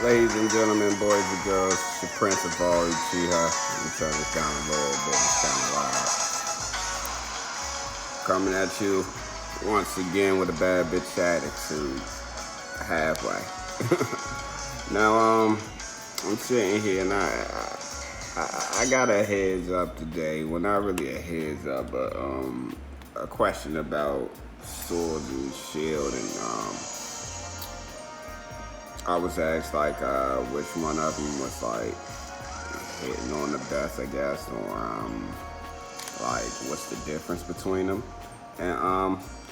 Ladies and gentlemen, boys and girls, it's your Prince of all Uchiha. Let me turn this down a little bit, it's kind of loud. Coming at you once again with a bad bitch attitude. Halfway. Now, I'm sitting here and I got a heads up today. Well, not really a heads up, but a question about Sword and Shield, and I was asked like which one of them was like hitting on the best, I guess, or like what's the difference between them. And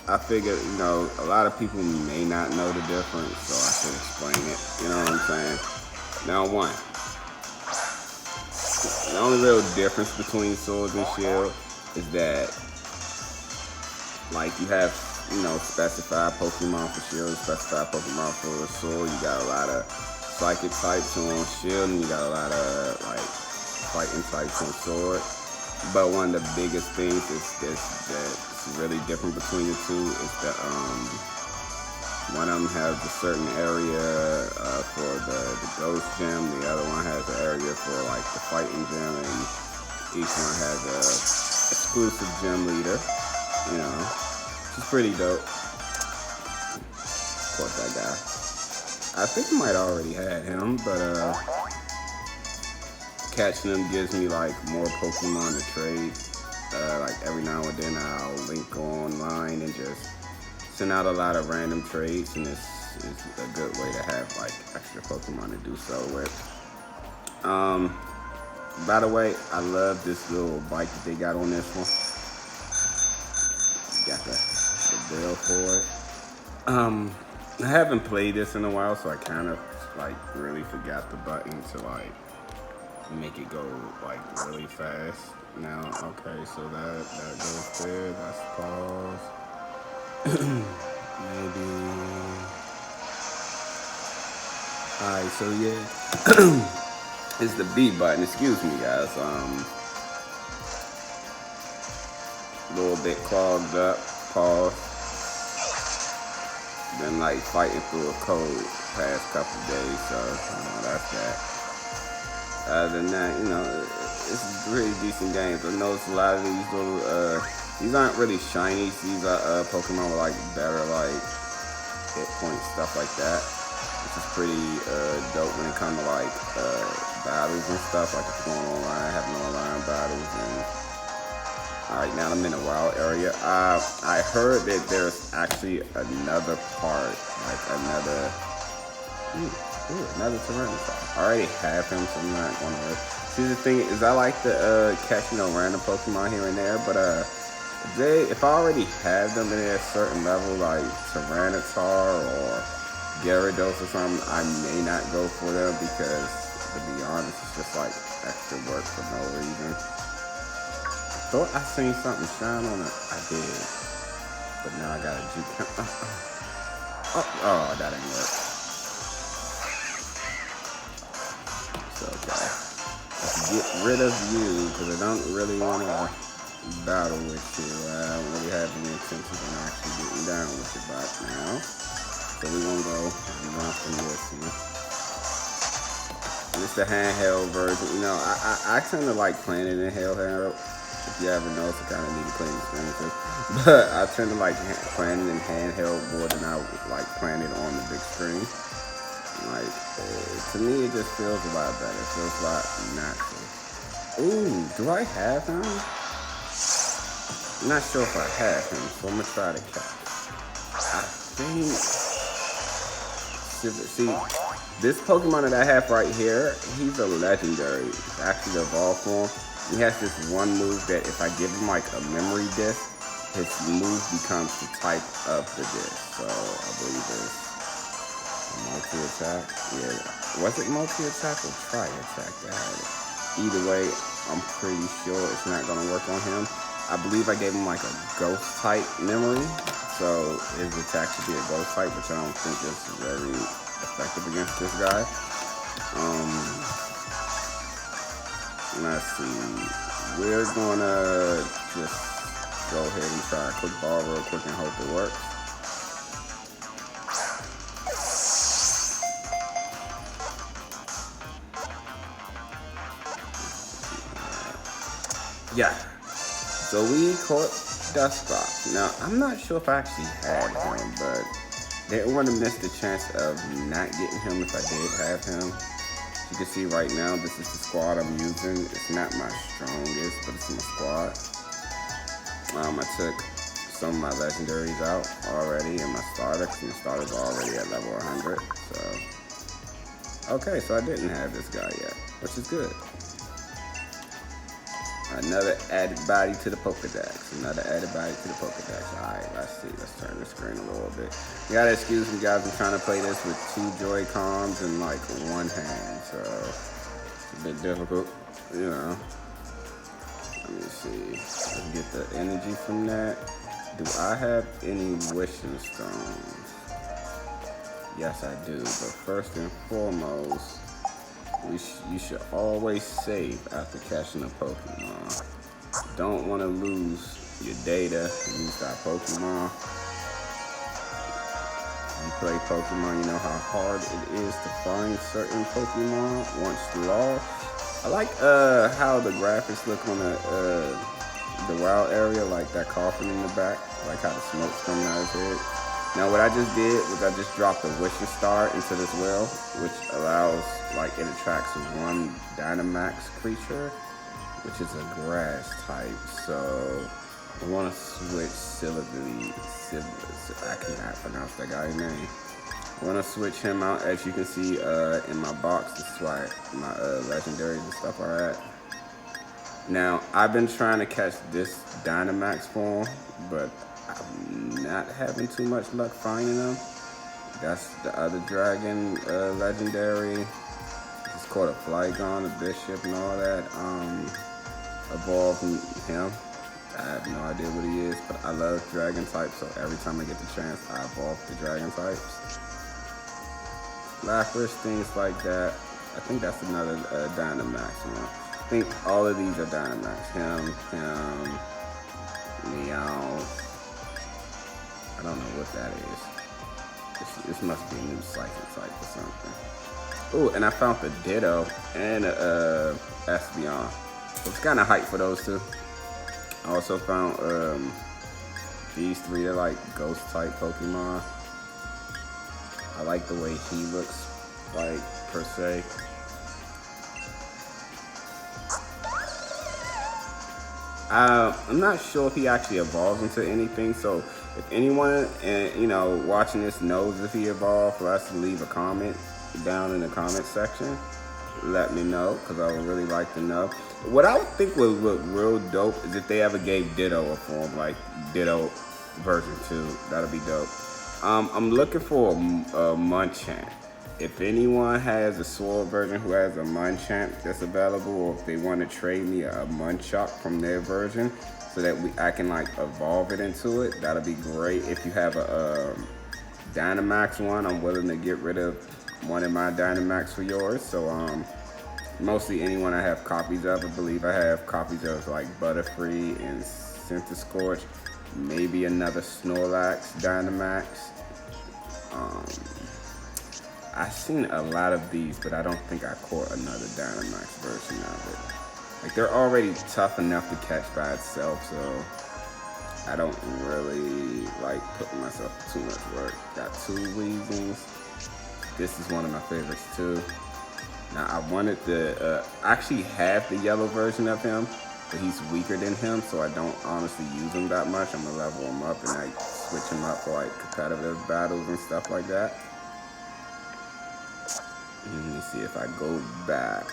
I figured, a lot of people may not know the difference, so I should explain it. You know what I'm saying? Now, one, the only real difference between Swords and Shield is that, like, you have, specified Pokemon for Shield, specified Pokemon for Sword. You got a lot of Psychic types on Shield, and you got a lot of, like, Fighting types on Sword. But one of the biggest things that's really different between the two is that one of them has a certain area for the Ghost Gym, the other one has an area for like the Fighting Gym, and each one has a exclusive gym leader, which is pretty dope. Of course, that guy. I think I might already had him, but catching them gives me like more Pokemon to trade. Like every now and then I'll link online and just send out a lot of random trades, and it's a good way to have like extra Pokemon to do so with. By the way, I love this little bike that they got on this one. Got the bill for it. I haven't played this in a while, so I kind of like really forgot the button to like make it go like really fast. Now, okay, so that goes there. That's pause. Maybe. Alright, so yeah, it's the B button. Excuse me, guys. A little bit clogged up. Pause. Been like fighting through a cold past couple days, so that's that. Other than that, it's a really decent game. I noticed a lot of these little, these aren't really shinies. These are Pokemon with like better like hit points, stuff like that, which is pretty dope when it comes to like battles and stuff. Like if you're going online, having online battles. And all right, now I'm in a wild area. I heard that there's actually another part, like another. Another Tyrannosaurus. I already have him, so I'm not going to. See, the thing is, I like to catch random Pokemon here and there, but if I already have them and they're at a certain level, like Tyranitar or Gyarados or something, I may not go for them because, to be honest, it's just like extra work for no reason. I thought I seen something shine on it. I did, but now I gotta juke. Oh, that ain't work. Okay. Let's get rid of you because I don't really want to battle with you. I don't really have any intention on actually getting down with you back now. So we're going to go and run from this. And it's the handheld version. I tend to like playing it in handheld. If you ever notice, I kind of need to play in experiences. But I tend to like playing it in handheld more than I like playing it on the big screen. Like, to me, it just feels a lot better. It feels a lot natural. Ooh, do I have him? I'm not sure if I have him, so I'm going to try to catch. I think... See, this Pokemon that I have right here, he's a legendary. It's actually the evolved form. He has this one move that if I give him, like, a memory disc, his move becomes the type of the disc. So, I believe it's... multi-attack? Yeah. Was it multi-attack or tri-attack that had it? Either way, I'm pretty sure it's not going to work on him. I believe I gave him like a ghost type memory. So his attack should be a ghost type, which I don't think is very effective against this guy. Let's see. We're going to just go ahead and try a quick ball real quick and hope it works. Yeah. So we caught Dusclops. Now, I'm not sure if I actually had him, but didn't want to miss the chance of not getting him if I did have him. You can see right now, this is the squad I'm using. It's not my strongest, but it's my squad. I took some of my legendaries out already in my starter, because my starter's already at level 100. So, okay, so I didn't have this guy yet, which is good. Another added body to the Pokedex. Another added body to the Pokedex. Alright, let's see. Let's turn the screen a little bit. You gotta excuse me, guys. I'm trying to play this with 2 Joy-Cons and like 1 hand. So, it's a bit difficult, you know. Let me see. Let's get the energy from that. Do I have any wishing stones? Yes, I do. But first and foremost, you should always save after catching a Pokemon. Don't want to lose your data, lose that Pokemon. If you play Pokemon, you know how hard it is to find certain Pokemon once lost. I like how the graphics look on the wild area, like that coffin in the back, like how the smoke's coming out of his head. Now what I just did was I just dropped a wishing star into this well, which allows, like, it attracts 1 Dynamax creature, which is a grass type. So I want to switch I cannot pronounce that guy's name. I want to switch him out. As you can see in my box, this is why my legendaries and stuff are at. Now I've been trying to catch this Dynamax form, but I'm not having too much luck finding them. That's the other dragon legendary. It's called a Flygon, a Bishop, and all that. Evolved him. I have no idea what he is, but I love dragon types, so every time I get the chance, I evolve the dragon types. Lapras, things like that. I think that's another Dynamax one. I think all of these are Dynamax. Him, Meow. I don't know what that is. This must be a new psychic type or something. Oh, and I found the Ditto and Espeon. So it's kind of hype for those 2. I also found these 3. They're like ghost type Pokemon. I like the way he looks, like, per se. I'm not sure if he actually evolves into anything, so if anyone watching this knows if he evolved, for us to leave a comment down in the comment section. Let me know, because I would really like to know. What I would think would look real dope is if they ever gave Ditto a form, like Ditto version 2. That'd be dope. I'm looking for a Munchamp. If anyone has a Sword version who has a Munchamp that's available, or if they want to trade me a Munchak from their version so that I can, like, evolve it into it, that'll be great. If you have a Dynamax one, I'm willing to get rid of one of my Dynamax for yours. So mostly anyone I have copies of. I believe I have copies of, like, Butterfree and Centiskorch, maybe another Snorlax Dynamax. I've seen a lot of these, but I don't think I caught another Dynamax version of it. Like, they're already tough enough to catch by itself, so I don't really like putting myself too much work. Got 2 Weezings. This is one of my favorites too. Now I wanted to actually have the yellow version of him, but he's weaker than him, so I don't honestly use him that much. I'm gonna level him up and I switch him up for, like, competitive battles and stuff like that. Let me see if I go back.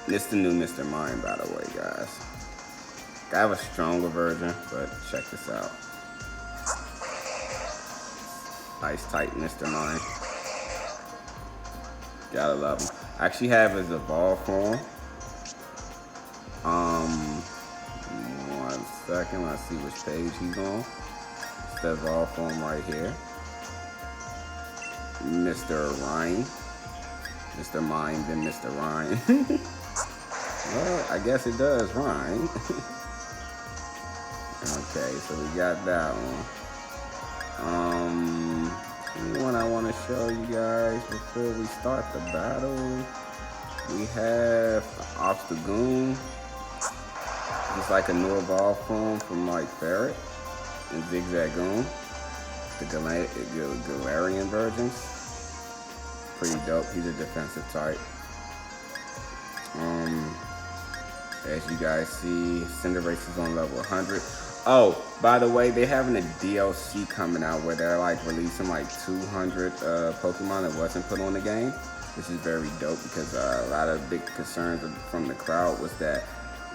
This is the new Mr. Mime, by the way, guys. I have a stronger version, but check this out. Ice type Mr. Mime. Gotta love him. I actually have his evolved form. 1 second, let's see which page he's on. It's the evolved form right here. Mr. Ryan. Mr. Mime, then Mr. Ryan. Well, I guess it does rhyme. Okay, so we got that one. One I want to show you guys before we start the battle. We have Obstagoon. Just like a new evolved form from like Ferret and Zigzagoon, the Galarian versions. Pretty dope. He's a defensive type. As you guys see, Cinderace is on level 100. Oh, by the way, they're having a DLC coming out where they're like releasing like 200 Pokemon that wasn't put on the game, which is very dope because a lot of big concerns from the crowd was that,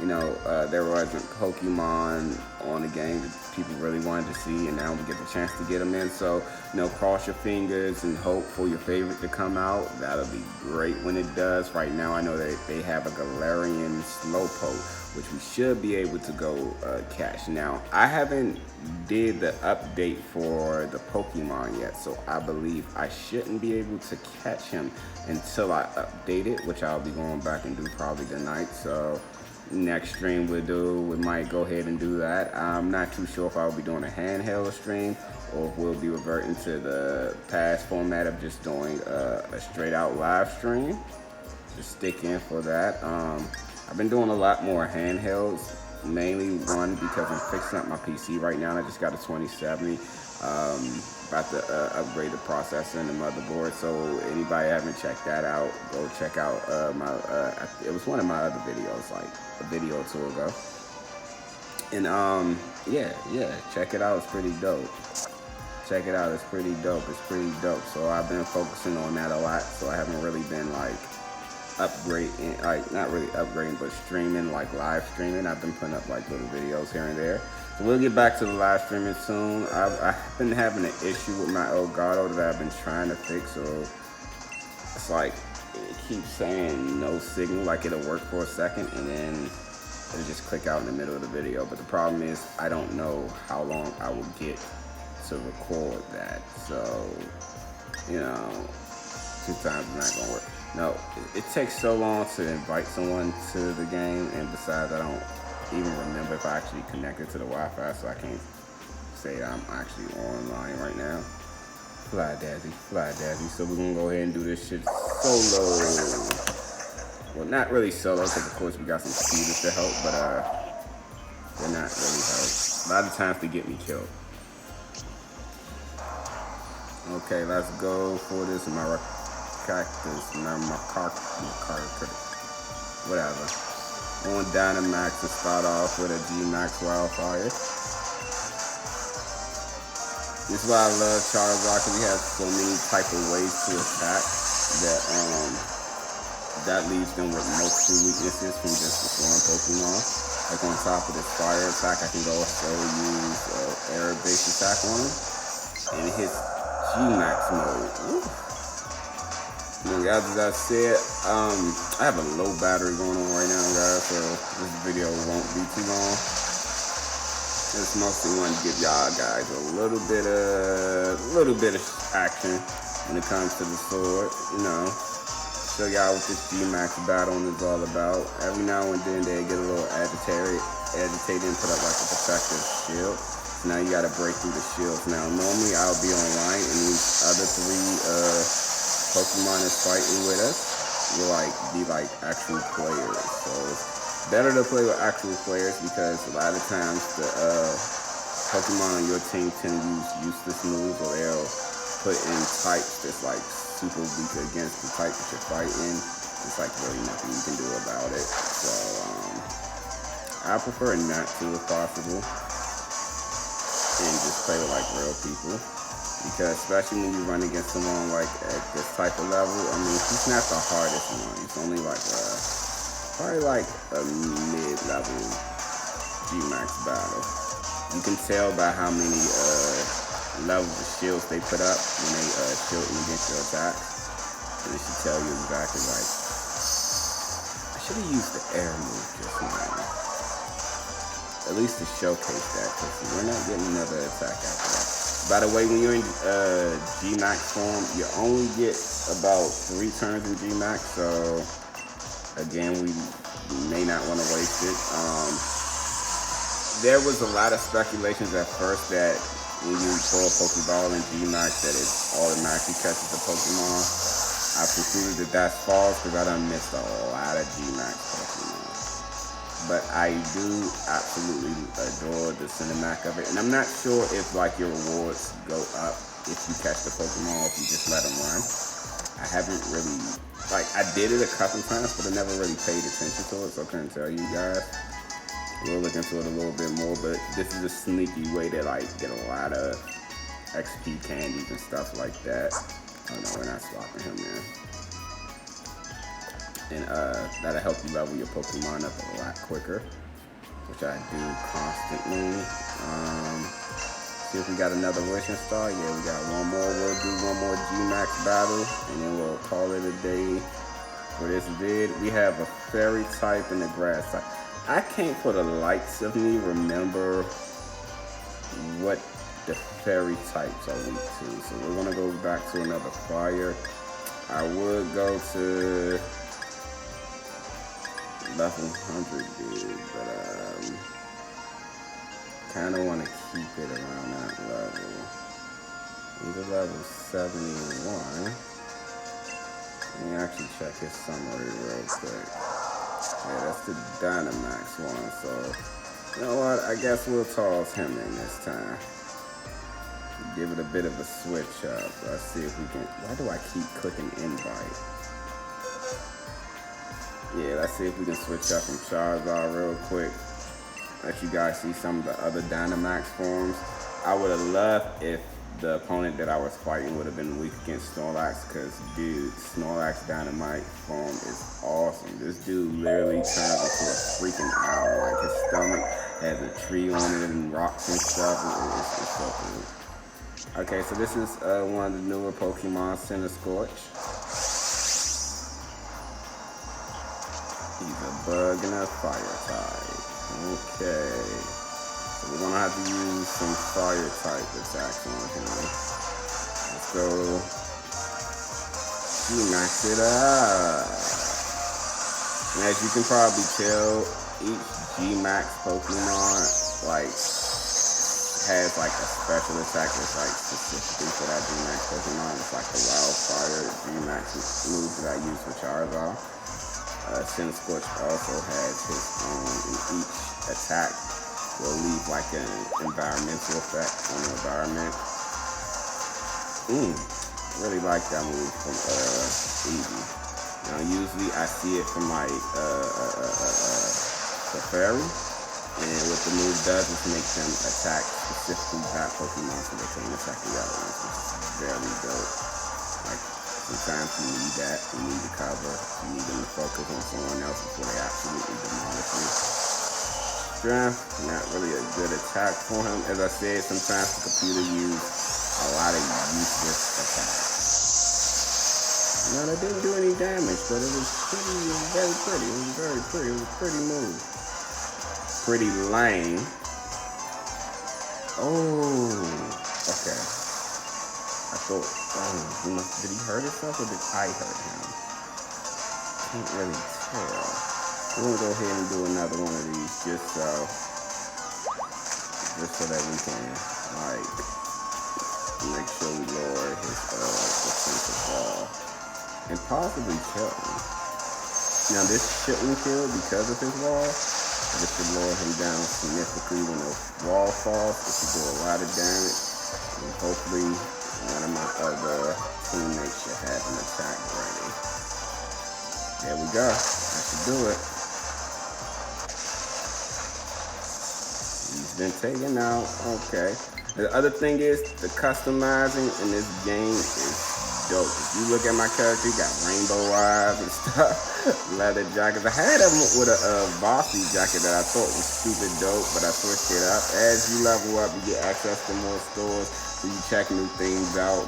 you know, there wasn't Pokemon on the game that people really wanted to see, and now we get the chance to get them in. So, you know, cross your fingers and hope for your favorite to come out. That'll be great when it does. Right now, I know that they have a Galarian Slowpoke, which we should be able to go catch. Now, I haven't did the update for the Pokemon yet, so I believe I shouldn't be able to catch him until I update it, which I'll be going back and do probably tonight. So next stream we might go ahead and do that. I'm not too sure if I'll be doing a handheld stream or if we'll be reverting to the past format of just doing a straight out live stream. Just stick in for that. I've been doing a lot more handhelds, mainly one because I'm fixing up my PC right now and I just got a 2070. About to upgrade the processor and the motherboard, so anybody haven't checked that out, go check out it was one of my other videos, like a video or two ago. And yeah, check it out, it's pretty dope. Check it out, it's pretty dope. So I've been focusing on that a lot, so I haven't really been like upgrading, like not really upgrading, but streaming, like live streaming. I've been putting up like little videos here and there. So we'll get back to the live streaming soon. I've been having an issue with my Elgato that I've been trying to fix. So it's like it keeps saying no signal, like it'll work for a second and then it'll just click out in the middle of the video. But the problem is I don't know how long I will get to record that. So, you know, 2 times is not gonna work. No, it takes so long to invite someone to the game, and besides, I don't even remember if I actually connected to the Wi-Fi, so I can't say I'm actually online right now. Fly Dazzy. So we're gonna go ahead and do this shit solo. Well, not really solo, because of course we got some speeders to help, but they're not really help. A lot of times they get me killed. Okay, let's go for this Cactus, whatever. On Dynamax to start off with a G-Max Wildfire. This is why I love Charizard, because he has so many type of ways to attack that leaves them with multiple weaknesses from just this one Pokemon. Like on top of this fire attack, I can also use air-based attack on him. And it hits G-Max mode. Ooh. Guys, as I said, I have a low battery going on right now, guys, so this video won't be too long. Just mostly want to give y'all guys a little bit of action when it comes to the sword, you know. Show y'all what this G-Max battle is all about. Every now and then they get a little agitated and put up like a protective shield. So now you gotta break through the shields. Now normally I'll be online and these other 3 Pokemon is fighting with us will be like actual players. So it's better to play with actual players because a lot of times the Pokemon on your team tend to use useless moves, or they'll put in types that's like super weak against the type that you're fighting. It's like really nothing you can do about it. So I prefer not to if possible, and just play with like real people. Because especially when you run against someone like at this type of level, I mean, he's not the hardest one. He's only like probably like a mid-level G-Max battle. You can tell by how many levels of shields they put up when they shielding against your attacks. And it should tell you exactly like, I should have used the air move just now. At least to showcase that, because we're not getting another attack after that. By the way, when you're in G-Max form, you only get about 3 turns in G-Max, so again, we may not want to waste it. There was a lot of speculations at first that when you throw a Pokeball in G-Max that it automatically catches the Pokemon. I concluded that that's false because I done missed a lot of G-Max Pokemon. but I do absolutely adore the cinematic of it. And I'm not sure if like your rewards go up if you catch the Pokemon or if you just let them run. I haven't really, like, I did it a couple times, but I never really paid attention to it, so I couldn't tell you guys. We'll look into it a little bit more, but this is a sneaky way to like get a lot of XP candies and stuff like that. Oh no, we're not swapping him in. And that'll help you level your Pokemon up a lot quicker, which I do constantly. See if we got another wishing star. Yeah, we got one more. We'll do one more G-Max battle, and then we'll call it a day for this vid. We have a fairy type and a grass type. I can't for the likes of me remember what the fairy types are weak to. So we're gonna go back to another fire. I would go to level 100 dude, but kinda wanna keep it around that level. He's a level 71. Let me actually check his summary real quick. Yeah, that's the Dynamax one, so you know what? I guess we'll toss him in this time. Give it a bit of a switch up. Let's see if we can. Why do I keep clicking invite? Yeah, let's see if we can switch up from Charizard real quick. Let you guys see some of the other Dynamax forms. I would have loved if the opponent that I was fighting would have been weak against Snorlax, because dude, Snorlax Dynamite form is awesome. This dude literally turns into a freaking owl. Like his stomach has a tree on it and rocks and stuff. It's so cool. Okay, so this is one of the newer Pokemon, Scorch. He's a bug and a fire type. Okay. So we're gonna have to use some fire type attacks on him. Let's go. Max it up. And as you can probably tell, each G-Max Pokemon like has like a special attack that's like specifically for that G-Max Pokemon. It's like the Wildfire G-Max move that I use for Charizard. Scorch also has his own, in each attack will leave like an environmental effect on the environment. Really like that move from Eevee. Now usually I see it from like the fairy, and what the move does is make them attack specifically that Pokemon so they can't attack the other ones, which is very dope. Like sometimes you need that, you need the cover, you need them to focus on someone else before they absolutely demolish you. Strength, not really a good attack for him. As I said, sometimes the computer uses a lot of useless attacks. Now that didn't do any damage, but it was very pretty. It was very pretty. It was a pretty move. Pretty lame. Oh, okay. I thought, did he hurt himself or did I hurt him? Can't really tell. We're gonna go ahead and do another one of these just so that we can like make sure we lower his defensive wall and possibly kill him. Now this shouldn't kill because of his wall. This should lower him down significantly when the wall falls. It should do a lot of damage, and hopefully one of my other teammates should have an attack ready. There we go. That should do it. He's been taken out. Okay. The other thing is the customizing in this game is dope. If you look at my character, he got rainbow eyes and stuff. Leather jackets. I had him with a bossy jacket that I thought was stupid dope, but I switched it up. As you level up, you get access to more stores, so you check new things out.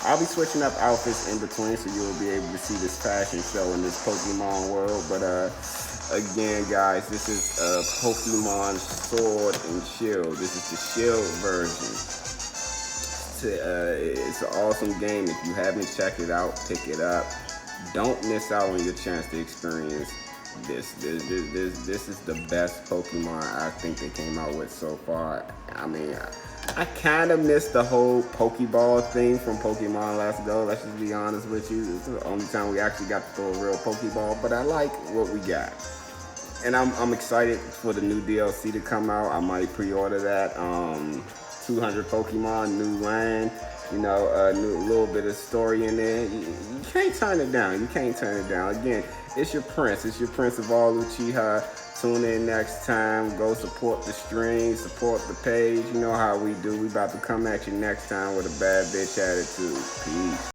I'll be switching up outfits in between, so you'll be able to see this fashion show in this Pokemon world. But again, guys, this is Pokemon Sword and Shield. This is the Shield version. It's an awesome game. If you haven't checked it out, pick it up. Don't miss out on your chance to experience this. This is the best Pokemon I think they came out with so far. I mean, I kind of missed the whole Pokeball thing from Pokemon Let's Go. Let's just be honest with you. It's the only time we actually got to throw a real Pokeball, but I like what we got. And I'm excited for the new DLC to come out. I might pre-order that. 200 Pokemon, new land, you know, a little bit of story in there. You can't turn it down. You can't turn it down. Again, it's your Prince. It's your Prince of all Uchiha. Tune in next time. Go support the stream, support the page. You know how we do. We about to come at you next time with a bad bitch attitude. Peace.